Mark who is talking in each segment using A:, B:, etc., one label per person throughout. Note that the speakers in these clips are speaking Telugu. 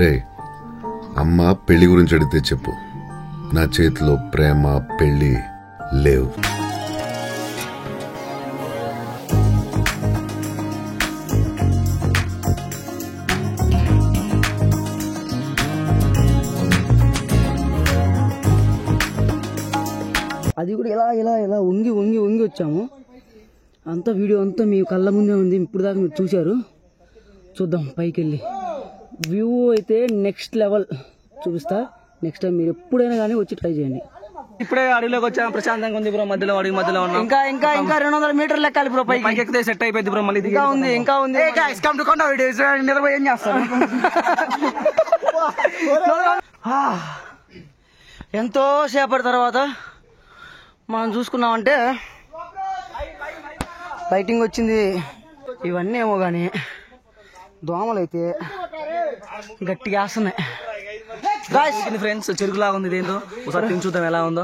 A: రే అమ్మ పెళ్లి గురించి అడిగితే చెప్పు. నా చేతిలో ప్రేమ పెళ్లి లేవు.
B: అది కూడా ఇలా ఇలా ఇలా వంగి వంగి వంగి వచ్చాము. అంతా వీడియో అంతా మీ కళ్ళ ముందే ఉంది. ఇప్పుడు దాకా మీరు చూశారు. చూద్దాం పైకి వెళ్ళి వ్యూ అయితే నెక్స్ట్ లెవెల్ చూపిస్తా. నెక్స్ట్ టైం మీరు ఎప్పుడైనా కానీ వచ్చి ట్రై చేయండి.
C: ఇప్పుడే అడవిలోకి వచ్చాము, ప్రశాంతంగా ఉంది బ్రో. మధ్యలో అడవి మధ్యలో ఉన్నాం.
B: ఇంకా ఇంకా ఇంకా 200 మీటర్లు ఎక్కాలి బ్రో.
C: పైకి ఎక్కితే సెట్ అయిపోయింది బ్రో. మళ్ళీ
B: ఇంకా ఉంది ఇంకా ఉంది.
C: నిద్రపోయి ఏం చేస్తారు?
B: ఎంతో సేపటి తర్వాత మనం చూసుకున్నామంటే లైటింగ్ వచ్చింది. ఇవన్నీ ఏమో కానీ దోమలు అయితే గట్టిగా వేస్తున్నాయి.
C: ఫ్రెండ్స్ చెరుకులాగా ఉంది. ఇదేందో ఒకసారి తిని చూద్దాం ఎలా ఉందో.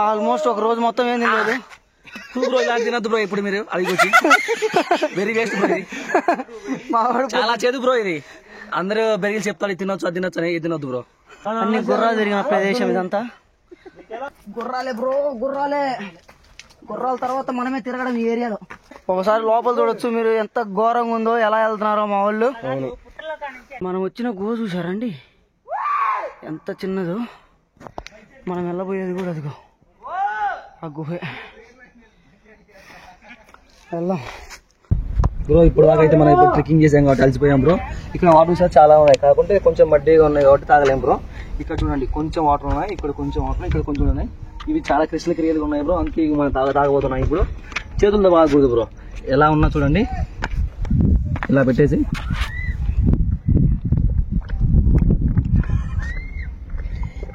B: ఆల్మోస్ట్ ఒక రోజు మొత్తం ఏం తినలేదు.
C: 2 రోజులు తినద్దు బ్రో. ఇప్పుడు మీరు అది వచ్చి వెరీ వేస్ట్ బ్రో. చాలా చేదు బ్రో ఇది. అందరూ బెరిగిలు చెప్తారు తినొచ్చు అది తినొచ్చు అని. ఇది తినొద్దు బ్రో.
B: అన్ని గుర్రాలు తిరిగిన ప్రదేశం ఇదంతా. గుర్రాలే బ్రో, గుర్రాలే. గుర్రాల తర్వాత మనమే తిరగడం ఈ ఏరియాలో. ఒకసారి లోపల చూడొచ్చు మీరు ఎంత ఘోరంగా ఉందో, ఎలా వెళ్తున్నారో మా వాళ్ళు. మనం వచ్చిన గుహ చూసారండి ఎంత చిన్నదో. మనం వెళ్ళబోయేది కూడా అదిగో ఆ గుహే. వెళ్దాం
C: బ్రో. ఇప్పుడు దాకా అయితే మనం ఇప్పుడు ట్రెక్కింగ్ చేసాం కాబట్టి అలసిపోయాం బ్రో. ఇక్కడ వాటర్ సార్ చాలా ఉన్నాయి, కాకుంటే కొంచెం మడ్డీగా ఉన్నాయి కాబట్టి తాగలేం బ్రో. ఇక్కడ చూడండి కొంచెం వాటర్ ఉన్నాయి, ఇక్కడ కొంచెం వాటర్, ఇక్కడ కొంచెం ఉన్నాయి. ఇవి చాలా క్రిస్టల్ క్లియర్గా ఉన్నాయి బ్రో. అందుకే మనం తాగబోతున్నాం. ఇప్పుడు చేతులతో బాగకూడదు బ్రో. ఎలా ఉన్నా చూడండి, ఇలా పెట్టేసి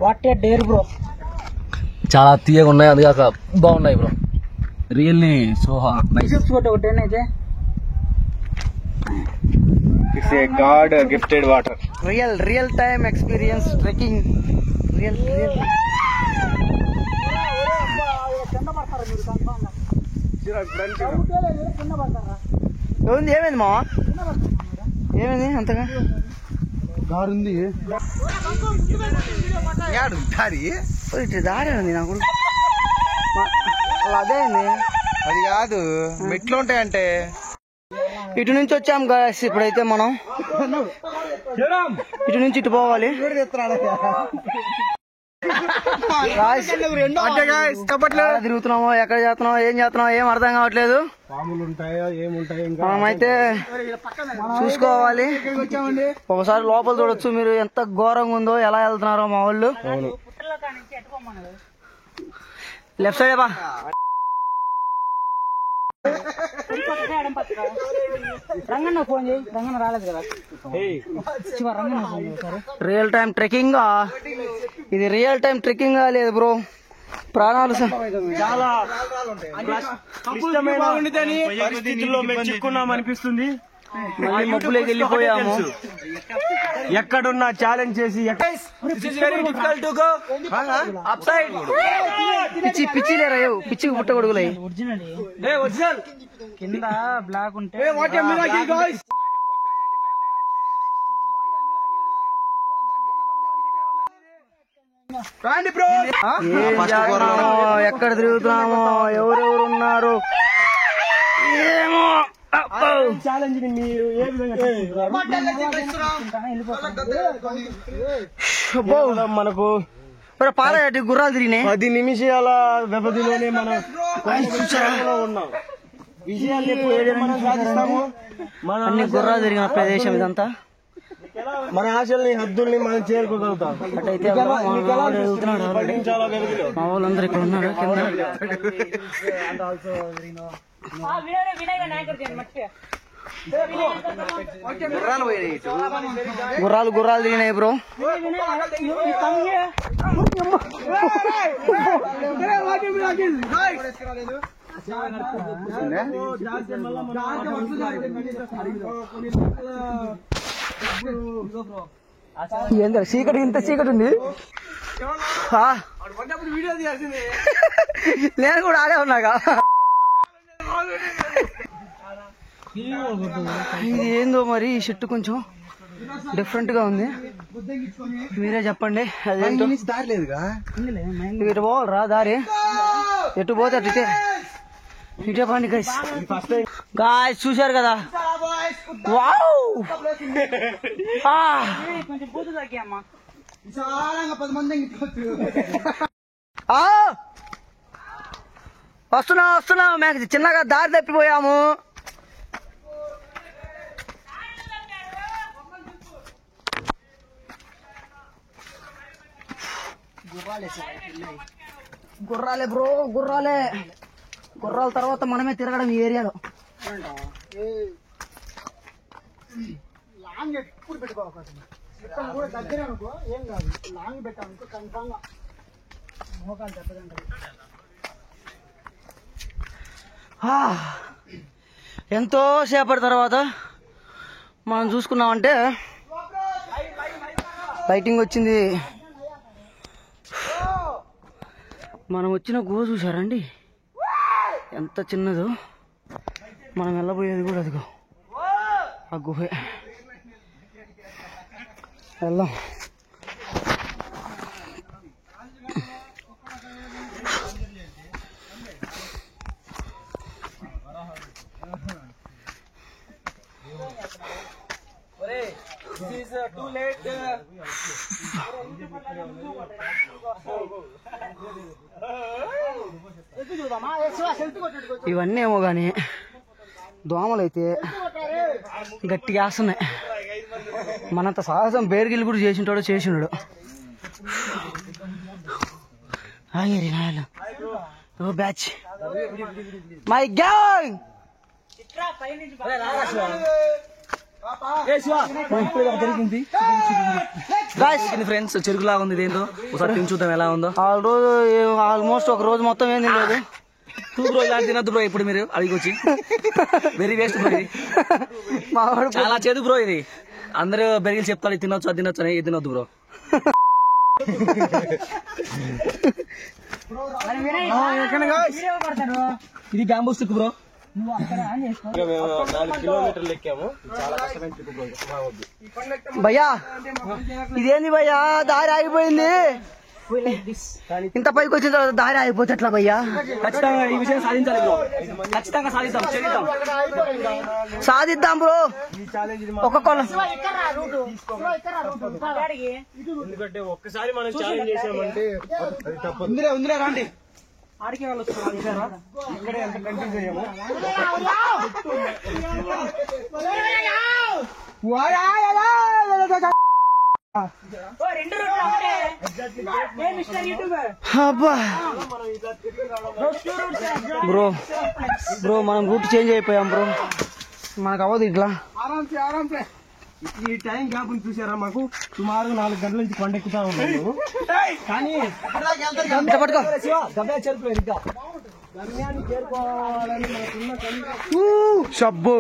B: వాటర్ డేర్ బ్రో.
C: చాలా తీయగా ఉన్నాయి, అది కాక బాగున్నాయి బ్రో. Really so nice.
B: ఒకటేనైతే
D: it's a god gifted water.
B: Real time experience trekking. Real ఏమైంది మా ఏమైంది అంతగా దారి ఉంది. దారి ఉంది నాకు అదే
D: అది కాదు, మెట్లు ఉంటాయంటే.
B: ఇటు నుంచి వచ్చాం గాయస్. ఇప్పుడైతే మనం ఇటు నుంచి ఇటు పోవాలి. తిరుగుతున్నామో ఎక్కడ చేస్తున్నామో ఏం చేస్తున్నామో ఏం అర్థం కావట్లేదు. మనమైతే చూసుకోవాలి. ఒకసారి లోపల చూడొచ్చు మీరు ఎంత ఘోరంగా ఉందో, ఎలా వెళ్తున్నారో మా వాళ్ళు. లెఫ్ట్ సైడ్ బా. Real time trekking. ఇది రియల్ టైం ట్రెక్కింగ్ లేదు బ్రో. ప్రాణాలు
C: చాలా అనిపిస్తుంది.
B: మళ్ళీ మబ్బులోకి వెళ్ళిపోయాము.
C: ఎక్కడున్నా ఛాలెంజ్ చేసి
B: పిచ్చి పిచ్చి లేరా పిచ్చికి పుట్టగొడుగులై కింద బ్లాక్ ఉంటే ఎక్కడ తిరుగుతున్నామో ఎవరెవరు ఉన్నారు ఏమో.
C: మనకు
B: పాలటి గుర్రాలు తిరిగినాయి.
C: 10 నిమిషాల వ్యవధిలోనే మనం ఉన్నాం. విజయాన్ని మనం సాధిస్తాము.
B: అన్ని గుర్రాలు తిరిగిన ప్రదేశం ఇదంతా.
C: మన ఆశల్ని హద్దుల్ని మనం చేరుకోగలుగుతాం.
B: అటైతే మా వాళ్ళందరూ ఇక్కడ ఉన్నారు కింద. గుర్రాలు తిరిగినాయి బ్రో. ఏంటో చీకటి ఇంత చీకటి ఉంది. నేను కూడా ఆడే ఉన్నాగా. ఇది ఏందో మరి ఈ షర్ట్ కొంచెం డిఫరెంట్ గా ఉంది, మీరే చెప్పండి. అదేంటో
C: దారి లేదుగా,
B: ఇటు పోవాలరా దారి, ఎటు పోతే అటు ఇటే పండి గైస్. గాయస్ చూశారు కదా, వావ్ వస్తున్నా మేము చిన్నగా దారి తప్పిపోయాము. గుర్రాలే బ్రో, గుర్రాల తర్వాత మనమే తిరగడం ఈ ఏరియాలో. లాంగ్ ఎప్పుడు పెట్టుకోవాలి, దగ్గర అనుకో ఏం కాదు, లాంగ్ పెట్టాలనుకో కన్ఫామ్ గా మోకాలు దెబ్బతింటది. ఎంతో సేపటి తర్వాత మనం చూసుకున్నామంటే లైటింగ్ వచ్చింది. మనం వచ్చిన గుహ చూసారండి ఎంత చిన్నదో, మనం వెళ్ళబోయేది కూడా అదిగో ఆ గుహే. వెళ్దాం. ఇవన్నీ ఏమో గాని దోమలైతే గట్టిగా వేస్తున్నాయి. మనంత సాహసం బేర్గిల్ కూడా చేసింటాడు. బ్యాచ్ మై గ్యాంగ్
C: ఫ్రెండ్స్, చెరుకులాగా ఉంది. ఇదేందో ఒకసారి తిని చూద్దాం ఎలా ఉందో.
B: ఆల్మోస్ట్ ఒక రోజు మొత్తం ఏం తినలేదు.
C: బ్రో ఇలాంటి తినద్దు బ్రో, ఇప్పుడు మీరు అడిగొచ్చి వెరీ వేస్ట్ బ్రో. ఇది చాలా చేదు బ్రో. ఇది అందరూ బెరిగిలు చెప్తారు తినొచ్చు, అది తినొచ్చు అని. ఇది తినొద్దు బ్రో. ఇది బ్యాంబూ స్టిక్ బ్రో. 4 కిలోమీటర్లు ఎక్కాము, చాలా కష్టమైన ట్రిప్ బ్రో.
B: భయ్యా ఇదేంది భయ్యా, దారి ఆగిపోయింది. ఇంత పైకి వచ్చిన తర్వాత దారి ఆగిపోతే ఎట్లా భయ్యా?
C: ఖచ్చితంగా ఈ విషయం సాధించాలి బ్రో, ఖచ్చితంగా
B: సాధిద్దాం బ్రో. ఒక్కొక్కరు
D: ఎందుకంటే ఒక్కసారి మనం ఛాలెంజ్ చేసామంటే
C: ఉందిలే రండి.
B: ఆడికి వెళ్ళొచ్చు
D: ఇక్కడే ఎంత కంటిన్యూ చేయము.
B: బ్రో మనం రూట్ చేంజ్ అయిపోయాం బ్రో, మనకు అవ్వదు ఇట్లా.
D: ఆరాంసే ఈ టైం గ్యాప్ చూసారా, మాకు సుమారు 4 గంటల నుంచి కొండ ఎక్కుతా ఉన్నాము. కానీ గమ్యాన్ని చేరుకోవాలని
B: షబ్బు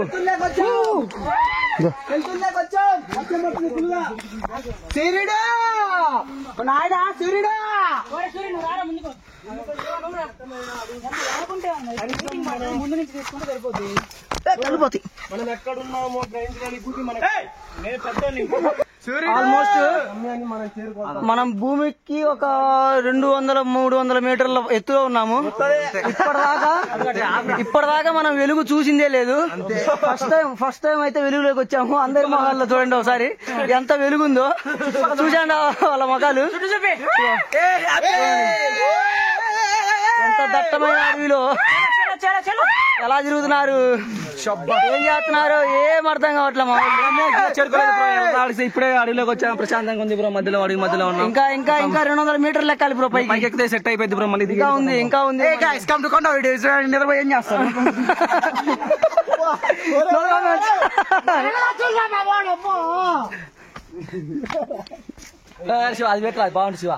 D: మనం ఎక్కడున్నామో గ్రహించడానికి
B: ఆల్మోస్ట్ మనం భూమికి ఒక 200-300 మీటర్ల ఎత్తులో ఉన్నాము. ఇప్పటిదాకా మనం వెలుగు చూసిందే లేదు. ఫస్ట్ టైం అయితే వెలుగులోకి వచ్చాము. అందరి మొహాల్లో చూడండి ఒకసారి ఎంత వెలుగుందో, చూసండి వాళ్ళ మొఖాలు. ఎంత దట్టమైన అడవిలో ఎలా తిరుగుతున్నారు, ఏం చేస్తున్నారు ఏం అర్థం కావట్లే.
C: ఇప్పుడే అడవిలోకి వచ్చాము, ప్రశాంతంగా ఉంది బ్రో. మధ్యలో అడవి మధ్యలో ఉన్నాం.
B: ఇంకా 200 మీటర్లు ఎక్కాలి బ్రో.
C: పైకి ఎక్కితే సెట్ అయిపోయింది బ్రో. మళ్ళీ
B: ఇంకా ఉంది. నిద్రపోయి ఏం చేస్తారు?
C: శివ అది పెట్టరా, బాగుంది శివ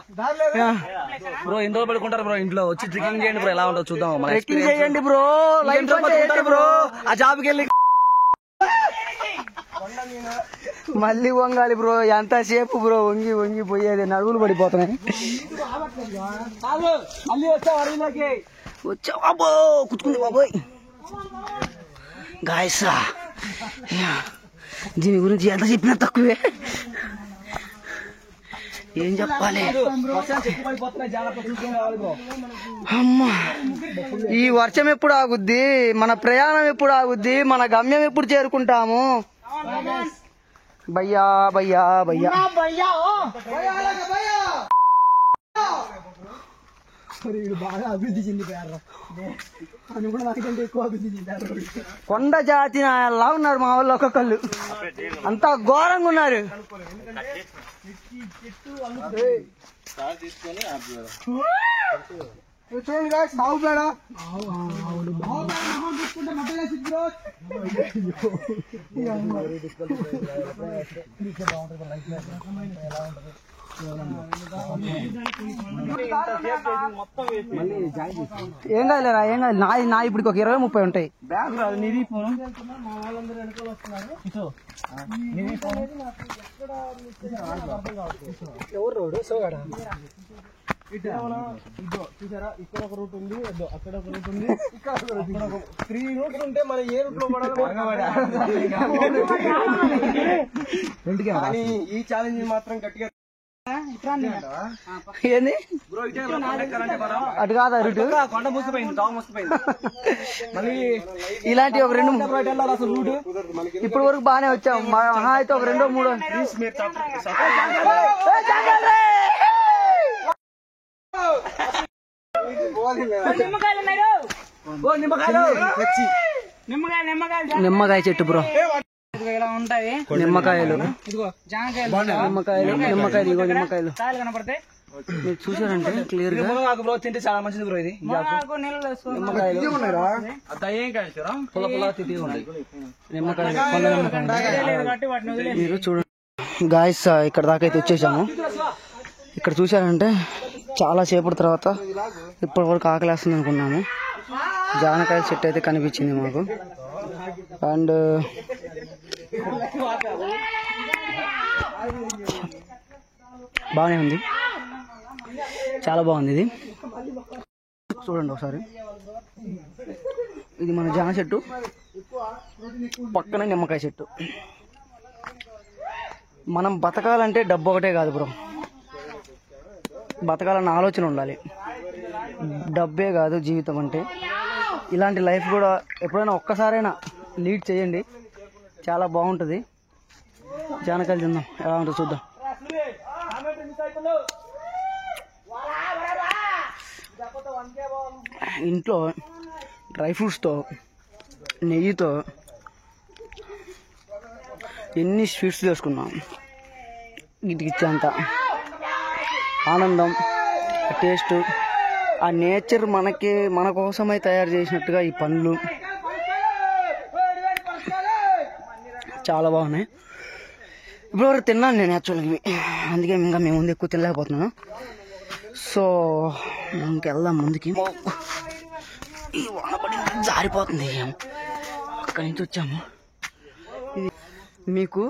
C: బ్రో. ఎన్ని రోజులు పడుకుంటారు బ్రో ఇంట్లో? వచ్చి ట్రెక్కింగ్ చేయండి బ్రో, ఎలా ఉంటుందో చూద్దాం.
B: ట్రెక్కింగ్ చేయండి బ్రో, లైఫ్
C: బ్రో. ఆ జాబ్కి వెళ్ళి
B: మళ్ళీ వంగాలి బ్రో, ఎంతసేపు బ్రో వంగి వంగి పోయేది, నడువులు పడిపోతున్నాయి. వచ్చా బాబో, కుచ్చుకుంది బాబోయ్. గాయస్ దీని గురించి ఎంత చెప్పినా తక్కువే. ఏం చెప్పాలి అమ్మా, ఈ వర్షం ఎప్పుడు ఆగుద్ది, మన ప్రయాణం ఎప్పుడు ఆగుద్ది, మన గమ్యం ఎప్పుడు చేరుకుంటాము? భయ్యా భయ్యా భయ్యా
C: బాగా అభివృద్ధి చెందిపోయారు. ఎక్కువ అభివృద్ధి చెందారు.
B: కొండ జాతి ఎలా ఉన్నారు మా వాళ్ళు, ఒక్కొక్కళ్ళు అంతా ఘోరంగా ఉన్నారు. ఏం కాదులేరా, ఏం కాదు. నా ఇప్పుడు ఒక 20-30 ఉంటాయి.
C: బ్యాగ్ రాదు నిధి ఫోన్. ఎవరు రోడ్డు సోగాడా చూసారా? ఇక్కడ ఒక రూట్ ఉంది, అక్కడ ఒక రూట్ ఉంది, ఇక్కడ ఒక రూట్ ఉంది. 3 రూట్లు ఉంటే మనం ఏ రూట్ లో పడాలి? ఈ ఛాలెంజ్ మాత్రం గట్టిగా
B: ఏంది అటు కాదా రూటు,
C: కొండ మూసిపోయింది, తావు మూసిపోయింది. మళ్ళీ
B: ఇలాంటి ఒక 2
C: అసలు రూట్
B: ఇప్పుడు వరకు బాగానే వచ్చాం. మహా అయితే ఒక 2-3 నిమ్మకాయ చెట్టు బ్రో, నిమ్మకాయలు నిమ్మకాయలు ఇగో నిమ్మకాయలు మీరు చూసారంటే క్లియర్ గా
C: బ్రో తింటే చాలా మంచిది బ్రో. ఇది
B: నిమ్మకాయలు
C: పుల్ల పుల్ల తింటే ఉంటాయి
B: నిమ్మకాయలు, కొండ నిమ్మకాయలు మీరు చూడండి. గాయస్ ఇక్కడ దాకా అయితే వచ్చేసాము. ఇక్కడ చూసారంటే చాలా సేపటి తర్వాత ఇప్పటి వరకు ఆకలేస్తుంది అనుకున్నాము. జానకాయ చెట్టు అయితే కనిపించింది మాకు. అండ్ బాగానే ఉంది, చాలా బాగుంది. ఇది చూడండి ఒకసారి, ఇది మన జాన చెట్టు, పక్కన నిమ్మకాయ చెట్టు. మనం బతకాలంటే డబ్బు ఒకటే కాదు బ్రో, బతకాలన్న ఆలోచన ఉండాలి. డబ్బే కాదు జీవితం అంటే. ఇలాంటి లైఫ్ కూడా ఎప్పుడైనా ఒక్కసారైనా లీడ్ చేయండి, చాలా బాగుంటుంది. జానకాయలు తిందాం, ఎలా ఉంటుందో చూద్దాం. ఇంట్లో డ్రై ఫ్రూట్స్తో నెయ్యితో ఎన్ని స్వీట్స్ చేసుకున్నాం, వీటికి ఇచ్చేంత ఆనందం, టేస్ట్, ఆ నేచర్ మన కోసమై తయారు చేసినట్టుగా ఈ పండ్లు చాలా బాగున్నాయి. ఇప్పటివరకు తిన్నాను నేను యాక్చువల్గా ఇవి, అందుకే ఇంకా మేము ముందు ఎక్కువ తినలేకపోతున్నాను. సో ఇంకెళ్దాం ముందుకి. ఈ వానపడి జారిపోతుంది, అక్కడి నుంచి వచ్చాము. ఇది మీకు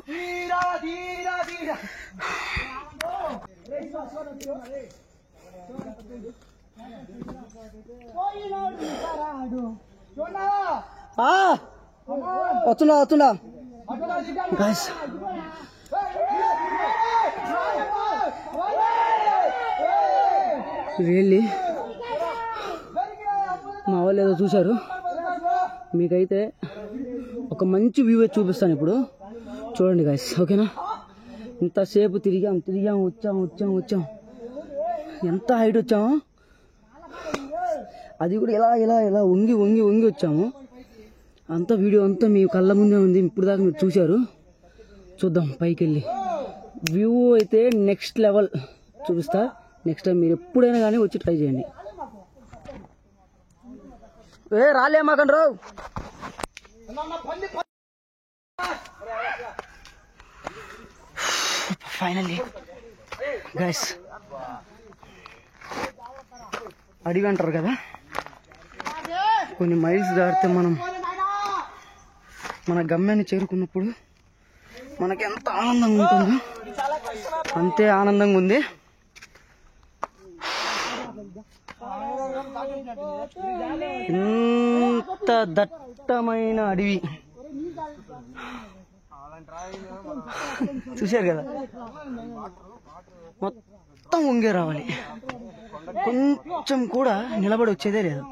B: వస్తున్నా గాయ్స్, రియల్లీ మా వాళ్ళు ఏదో చూశారు. మీకైతే ఒక మంచి వ్యూ చూపిస్తాను ఇప్పుడు, చూడండి గాయ్స్. ఓకేనా? ఇంతసేపు తిరిగాం వచ్చాం, ఎంత హైట్ వచ్చాము, అది కూడా ఇలా వంగి వచ్చాము. అంత వీడియో అంతా మీ కళ్ళ ముందే ఉంది, ఇప్పుడు దాకా మీరు చూశారు. చూద్దాం పైకి వెళ్ళి వ్యూ అయితే నెక్స్ట్ లెవెల్ చూపిస్తా. నెక్స్ట్ టైం మీరు ఎప్పుడైనా కానీ వచ్చి ట్రై చేయండి. రాలేమాకండి రావు. ఫైనల్లీ గైస్, అడివి అంటారు కదా, కొన్ని మైల్స్ దాటితే మనం మన గమ్యాన్ని చేరుకున్నప్పుడు మనకి ఎంత ఆనందంగా ఉంటుందో అంతే ఆనందంగా ఉంది. ఇంత దట్టమైన అడవి చూశారు కదా, మొత్తం ఉంగే రావాలి, కొంచెం కూడా నిలబడి వచ్చేదే లేదు.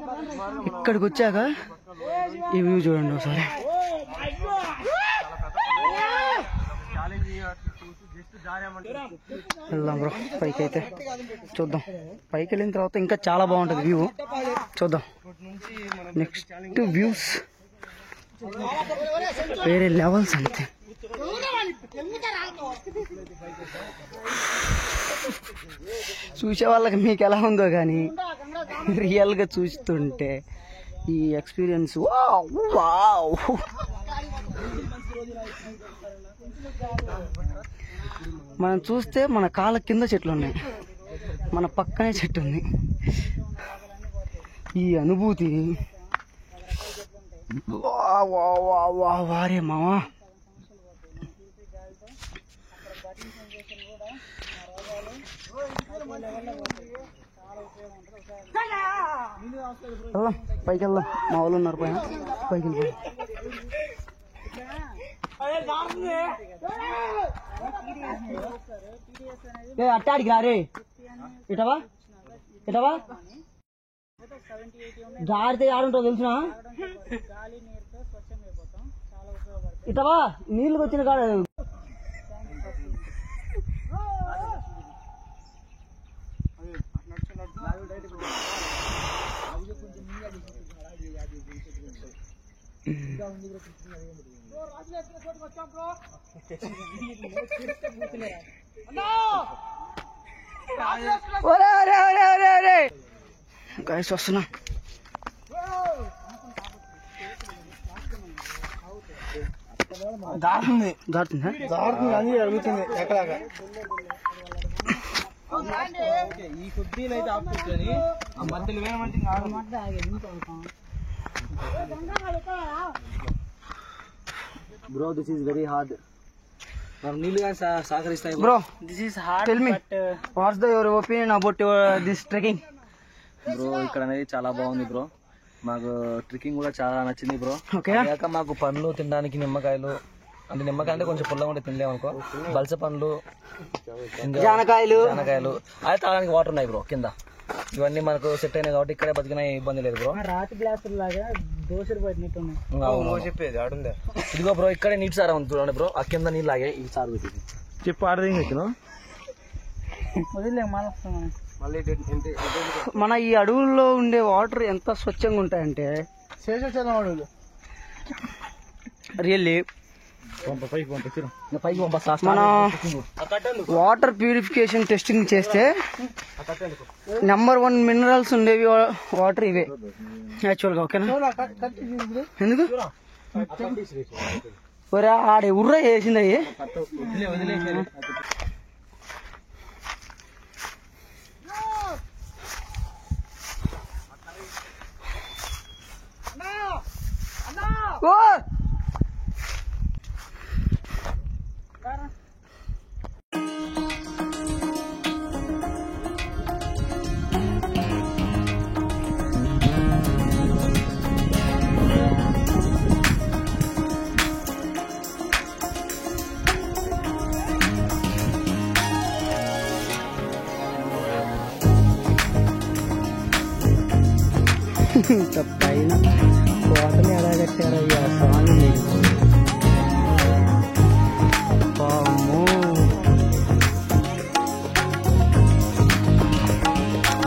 B: ఇక్కడికి వచ్చాక ఈ వ్యూ చూడండి ఒకసారి. వెళ్దాం బ్రో పైకి, అయితే చూద్దాం. పైకి వెళ్ళిన తర్వాత ఇంకా చాలా బాగుంటుంది వ్యూ, చూద్దాం. నెక్స్ట్ వ్యూస్ వేరే లెవెల్స్ అంతే. చూసే వాళ్ళకి మీకు ఎలా ఉందో కానీ రియల్గా చూస్తుంటే ఈ ఎక్స్పీరియన్స్ మనం చూస్తే మన కాళ్ళ కింద చెట్లు ఉన్నాయి, మన పక్కనే చెట్టు ఉంది. ఈ అనుభూతి వారే మావా. వెళ్దాం పైకి వెళ్దాం, మా వాళ్ళు ఉన్నారు పైన, పైకి వెళ్ళిపోయి. అట్టాడికి రారే, ఇటవా ఇటవా జారితే ఆడుంటావు తెలుసునా, ఇటవా నీళ్ళు వచ్చిన కాడ. గైస్ వస్తున్నా. దారుతుంది అన్ని అడుగుతుంది ఎక్కడాక. ఈ కొద్దిలో అయితే ఆపుతుంది, ఆ మధ్యలో వేయమంటే bro this is very hard. నీళ్ళుగా సహకరిస్తాయి bro. This is hard. Tell me what's your opinion about this trekking
C: bro? ఇక్కడ అనేది చాలా బాగుంది బ్రో, మాకు ట్రెక్కింగ్ కూడా చాలా నచ్చింది బ్రో. అయ్యాక మాకు పండ్లు తినడానికి నిమ్మకాయలు, అంటే నిమ్మకాయ అంటే కొంచెం పుల్లగా ఉంటే తినలేము అనుకో, బల్స పండ్లు,
B: జానకాయలు
C: అదే తాగడానికి వాటర్ ఉన్నాయి బ్రో కింద. ఇవన్నీ మనకు సెట్ అయినాయి కాబట్టి ఇక్కడే బతికినా ఇబ్బంది లేదు బ్రో.
B: రాతి గ్లాసులు లాగా దోశలు పట్టినట్టు
D: చెప్పేది ఆడుందా.
C: ఇదిగో బ్రో ఇక్కడే నీటి సారా ఉంది చూడండి బ్రో, ఆ కింద నీళ్ళు లాగే ఈ సారు
D: చెప్పు ఆడదేం వచ్చిన
B: మన ఈ అడవుల్లో ఉండే వాటర్ ఎంత స్వచ్ఛంగా ఉంటాయంటే రియల్లీ. మన వాటర్ ప్యూరిఫికేషన్ టెస్టింగ్ చేస్తే #1 మినరల్స్ ఉండేవి వాటర్ ఇవే యాక్చువల్గా. ఓకేనా? ఎందుకు ఒరే ఆడే ఉర్ర వేసింది అయ్యి. ఓ ఇంత పైన కోటలు ఎలా కట్టారయ్యా స్వామి.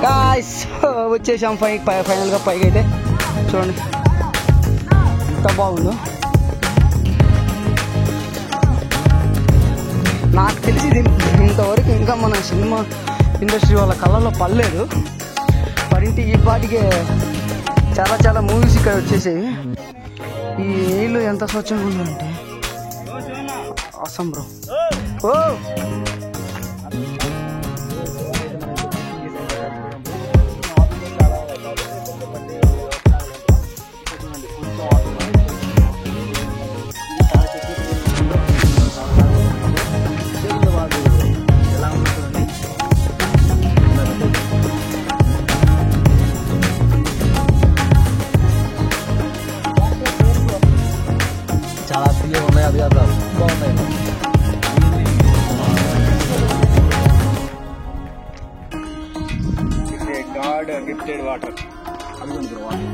B: గాయ్స్ వచ్చేసాం ఫైనల్ గా పైకి. అయితే చూడండి ఎంత బాగుందో. నాకు తెలిసి ఇంతవరకు ఇంకా మన సినిమా ఇండస్ట్రీ వాళ్ళ కళ్ళలో పడలేదు, పడింటి ఈ పాటికే చాలా చాలా మూవీస్ ఇక్కడ వచ్చేసాయి. ఈ నీళ్ళు ఎంత స్వచ్ఛంగా ఉందంటే అవసరం బ్రో. ఓ
C: అదిగోండి బ్రో వాటర్.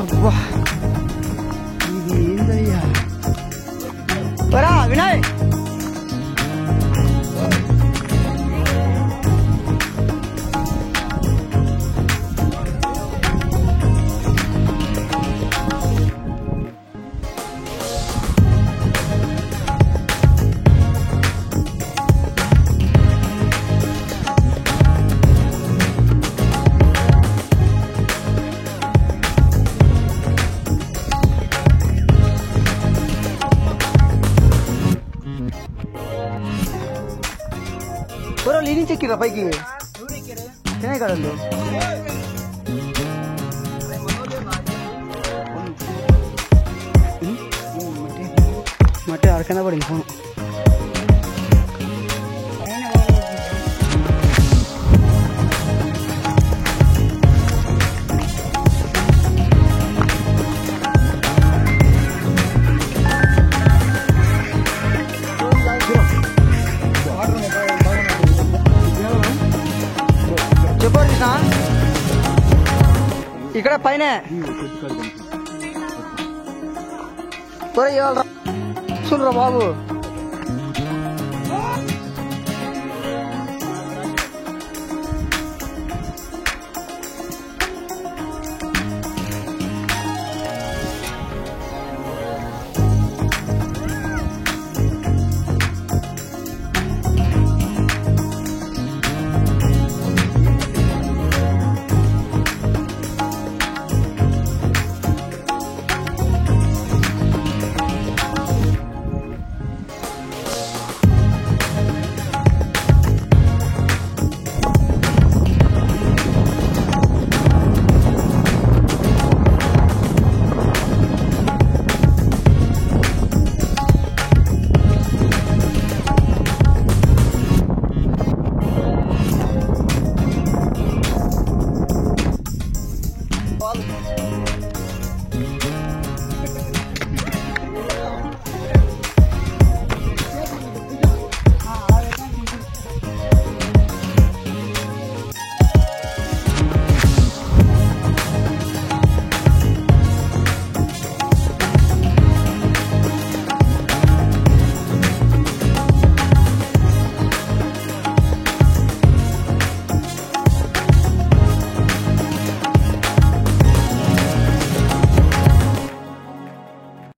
B: అబ్బా ఇది ఏందయ్యా వినయ్ బరో లీని చెక్కిరా పైకి తినే కదండి మట్టి అరకన్నా పడింది ఫోన్ చెప్పారు కృష్ణ ఇక్కడ పైన చూడరా బాబు